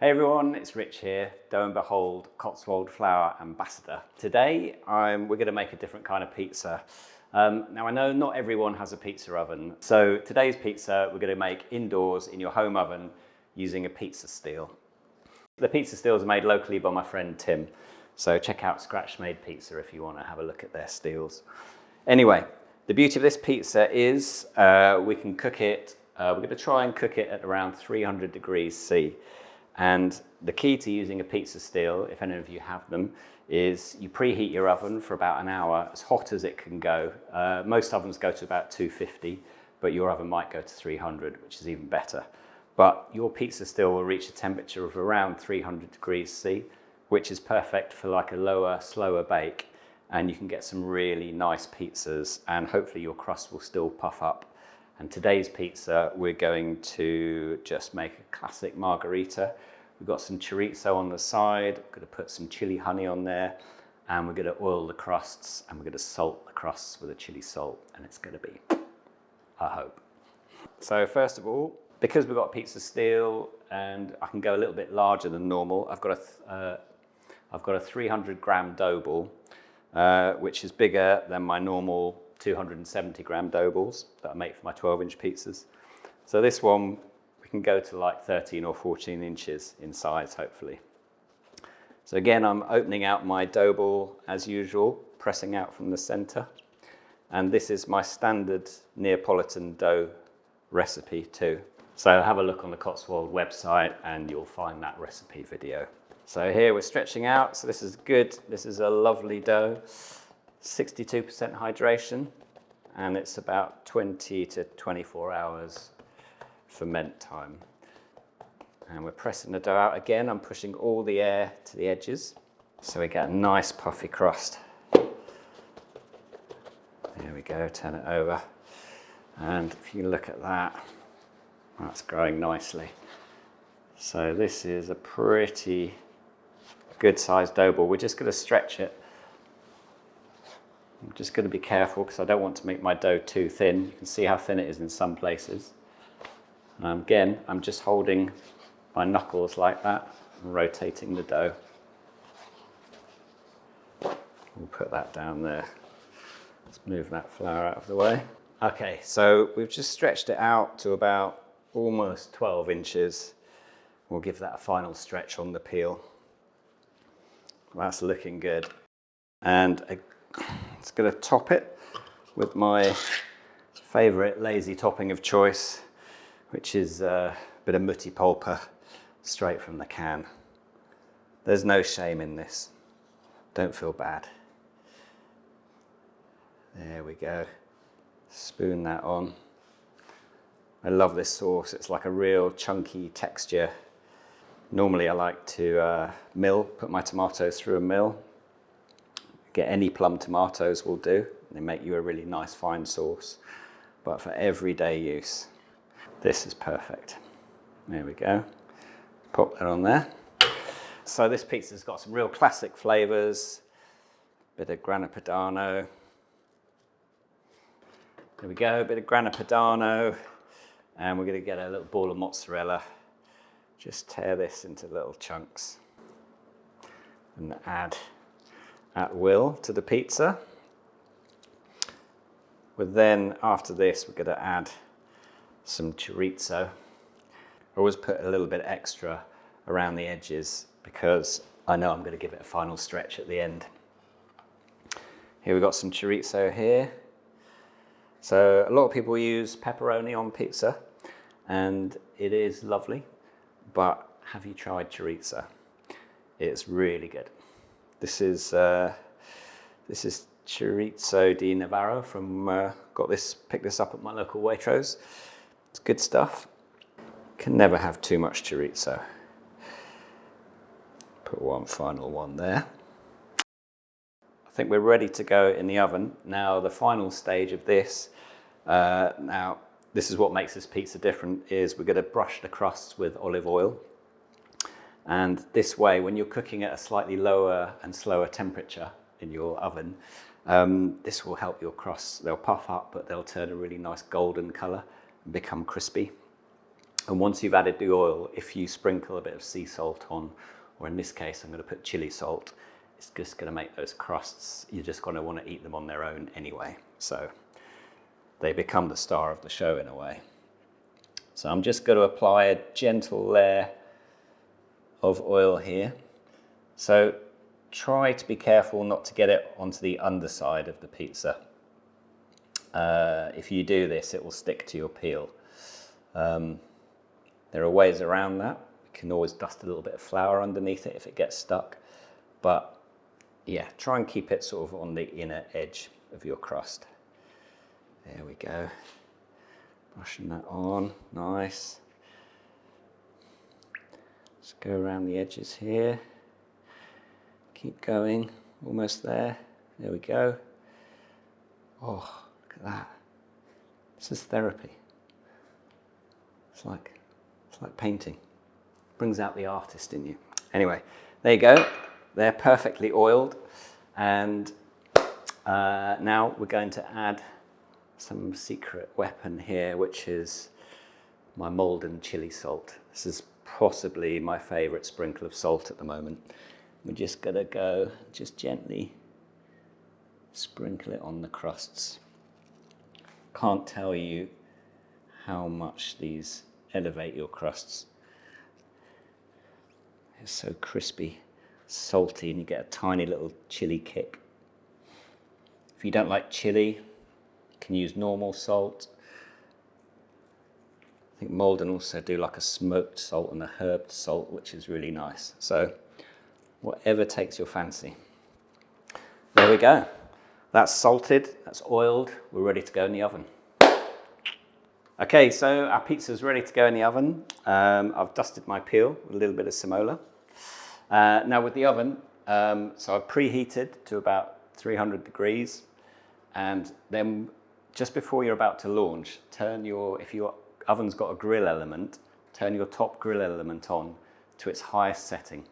Hey everyone, it's Rich here, Dough and Behold Cotswold Flour Ambassador. Today we're going to make a different kind of pizza. Now I know not everyone has a pizza oven, so today's pizza we're going to make indoors in your home oven using a pizza steel. The pizza steels are made locally by my friend Tim, so check out ScratchMadePizza if you want to have a look at their steels. Anyway, the beauty of this pizza is we can cook it, we're going to try and cook it at around 300 degrees C. And the key to using a pizza steel, if any of you have them, is you preheat your oven for about an hour, as hot as it can go. Most ovens go to about 250, but your oven might go to 300, which is even better. But your pizza steel will reach a temperature of around 300 degrees C, which is perfect for like a lower, slower bake. And you can get some really nice pizzas, and hopefully your crust will still puff up. And today's pizza, we're going to just make a classic margherita. We've got some chorizo on the side, we're going to put some chili honey on there, and we're going to oil the crusts, and we're going to salt the crusts with a chili salt, and it's going to be, I hope. So first of all, because we've got pizza steel, and I can go a little bit larger than normal, I've got a 300 gram dough ball, which is bigger than my normal 270 gram dough balls that I make for my 12-inch pizzas. So this one, we can go to like 13 or 14 inches in size, hopefully. So again, I'm opening out my dough ball as usual, pressing out from the center. And this is my standard Neapolitan dough recipe too. So have a look on the Cotswold website and you'll find that recipe video. So here we're stretching out, so this is good. This is a lovely dough. 62% hydration, and it's about 20 to 24 hours ferment time. And we're pressing the dough out again. I'm pushing all the air to the edges, so we get a nice puffy crust. There we go, turn it over. And if you look at that, that's growing nicely. So this is a pretty good sized dough ball. We're just going to stretch it. I'm just going to be careful because I don't want to make my dough too thin. You can see how thin it is in some places. Again, I'm just holding my knuckles like that and rotating the dough. We'll put that down there. Let's move that flour out of the way. Okay, so we've just stretched it out to about almost 12 inches. We'll give that a final stretch on the peel. That's looking good. And it's going to top it with my favourite lazy topping of choice, which is a bit of mutti polpa straight from the can. There's no shame in this. Don't feel bad. There we go. Spoon that on. I love this sauce. It's like a real chunky texture. Normally I like to put my tomatoes through a mill. Get any plum tomatoes will do. They make you a really nice fine sauce. But for everyday use, this is perfect. There we go. Pop that on there. So this pizza's got some real classic flavors. Bit of grana padano. There we go, a bit of grana padano. And we're going to get a little ball of mozzarella. Just tear this into little chunks and add at will to the pizza. But then after this, we're going to add some chorizo. I always put a little bit extra around the edges because I know I'm going to give it a final stretch at the end. Here we've got some chorizo here. So a lot of people use pepperoni on pizza, and it is lovely, but have you tried chorizo? It's really good. This is Chorizo di Navarro from, picked this up at my local Waitrose. It's good stuff. Can never have too much chorizo. Put one final one there. I think we're ready to go in the oven. Now the final stage of this, now this is what makes this pizza different, is we're going to brush the crusts with olive oil. And this way, when you're cooking at a slightly lower and slower temperature in your oven, this will help your crusts. They'll puff up, but they'll turn a really nice golden color and become crispy. And once you've added the oil, if you sprinkle a bit of sea salt on, or in this case, I'm going to put chili salt, it's just going to make those crusts, you're just going to want to eat them on their own anyway. So they become the star of the show in a way. So I'm just going to apply a gentle layer of oil here. So try to be careful not to get it onto the underside of the pizza. If you do this, it will stick to your peel. There are ways around that. You can always dust a little bit of flour underneath it if it gets stuck. But yeah, try and keep it sort of on the inner edge of your crust. There we go. Brushing that on, nice. Just go around the edges here. Keep going, almost there. There we go. Oh, look at that. This is therapy. It's like painting. Brings out the artist in you. Anyway, there you go. They're perfectly oiled. And now we're going to add some secret weapon here, which is my Maldon chili salt. This is possibly my favorite sprinkle of salt at the moment. We're just gonna go, just gently sprinkle it on the crusts. Can't tell you how much these elevate your crusts. It's so crispy, salty, and you get a tiny little chili kick. If you don't like chili, you can use normal salt. I think Maldon also do like a smoked salt and a herbed salt, which is really nice. So whatever takes your fancy. There we go. That's salted, that's oiled, we're ready to go in the oven. Okay, so our pizza's ready to go in the oven. I've dusted my peel with a little bit of semola. Now with the oven, so I've preheated to about 300 degrees, and then just before you're about to launch, if your oven's got a grill element, turn your top grill element on to its highest setting,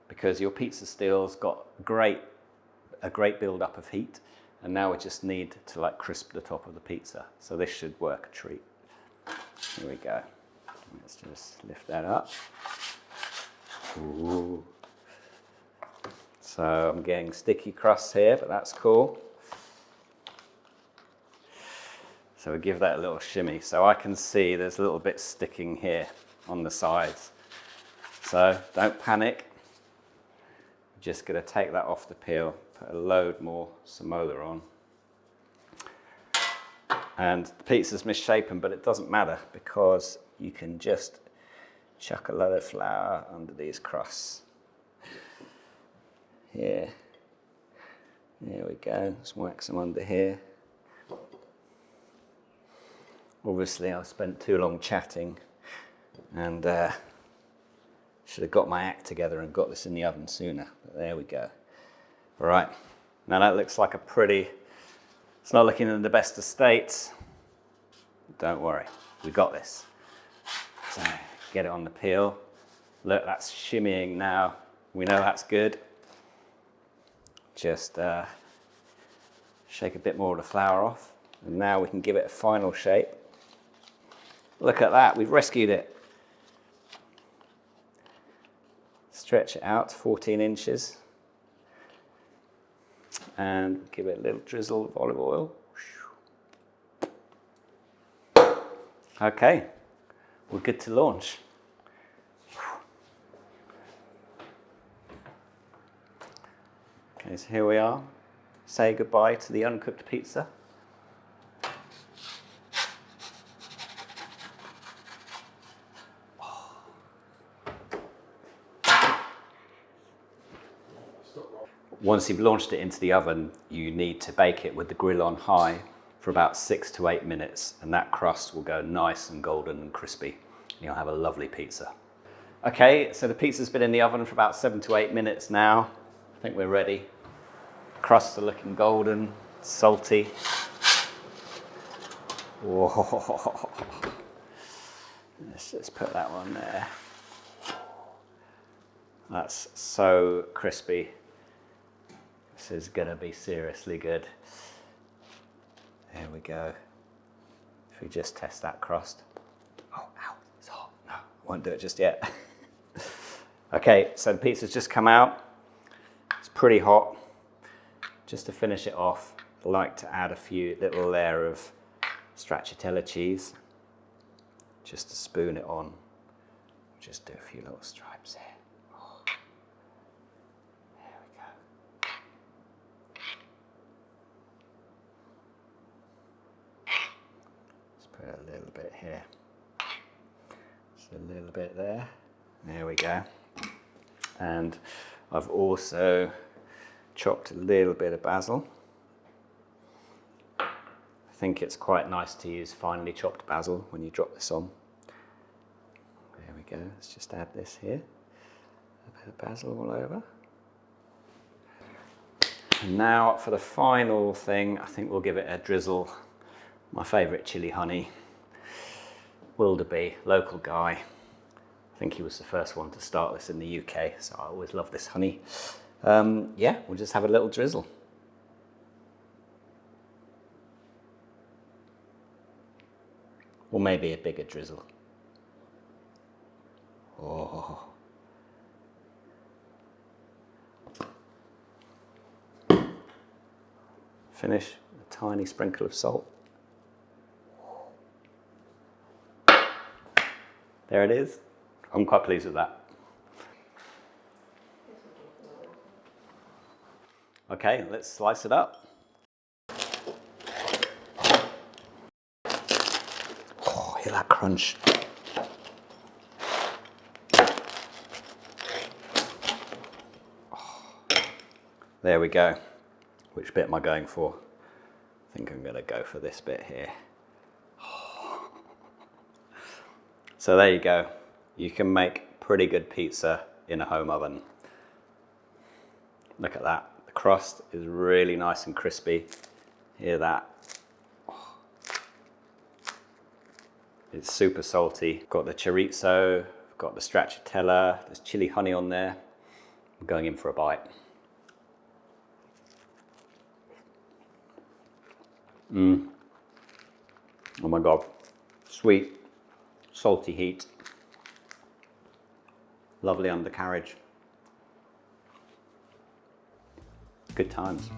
because your pizza still's got a great build up of heat, and now we just need to like crisp the top of the pizza. So this should work a treat. Here we go. Let's just lift that up. Ooh. So I'm getting sticky crusts here, but that's cool. So we give that a little shimmy. So I can see there's a little bit sticking here on the sides. So don't panic. I'm just going to take that off the peel, put a load more semola on. And the pizza's misshapen, but it doesn't matter because you can just chuck a load of flour under these crusts. Here. There we go. Let's wax them under here. Obviously, I spent too long chatting and should have got my act together and got this in the oven sooner. But there we go. All right. Now that looks like it's not looking in the best of states. Don't worry, we got this. So get it on the peel. Look, that's shimmying now. We know that's good. Just shake a bit more of the flour off. And now we can give it a final shape. Look at that, we've rescued it. Stretch it out to 14 inches. And give it a little drizzle of olive oil. Okay, we're good to launch. Okay, so here we are. Say goodbye to the uncooked pizza. Once you've launched it into the oven, you need to bake it with the grill on high for about 6 to 8 minutes, and that crust will go nice and golden and crispy. You'll have a lovely pizza. Okay, so the pizza's been in the oven for about 7 to 8 minutes now. I think we're ready. Crusts are looking golden, salty. Whoa. Let's just put that one there. That's so crispy. This is gonna be seriously good. There we go. If we just test that crust. Oh, ow, it's hot. Won't do it just yet. Okay, so the pizza's just come out. It's pretty hot. Just to finish it off, I like to add a few little layer of stracciatella cheese, just to spoon it on. Just do a few little stripes here. Oh. There we go. Let's put a little bit here. Just a little bit there. There we go. And I've also chopped a little bit of basil. I think it's quite nice to use finely chopped basil when you drop this on. There we go. Let's just add this here. A bit of basil all over. And now for the final thing, I think we'll give it a drizzle. My favourite chili honey. Wilderby, local guy. I think he was the first one to start this in the UK, so I always love this honey. Yeah, we'll just have a little drizzle. Or maybe a bigger drizzle. Oh. Finish with a tiny sprinkle of salt. There it is. I'm quite pleased with that. Okay, let's slice it up. Oh, hear that crunch. Oh, there we go. Which bit am I going for? I think I'm going to go for this bit here. Oh. So there you go. You can make pretty good pizza in a home oven. Look at that. The crust is really nice and crispy. Hear that? Oh. It's super salty. Got the chorizo, got the stracciatella, there's chili honey on there. I'm going in for a bite. Oh my God. Sweet, salty heat. Lovely undercarriage. Good times.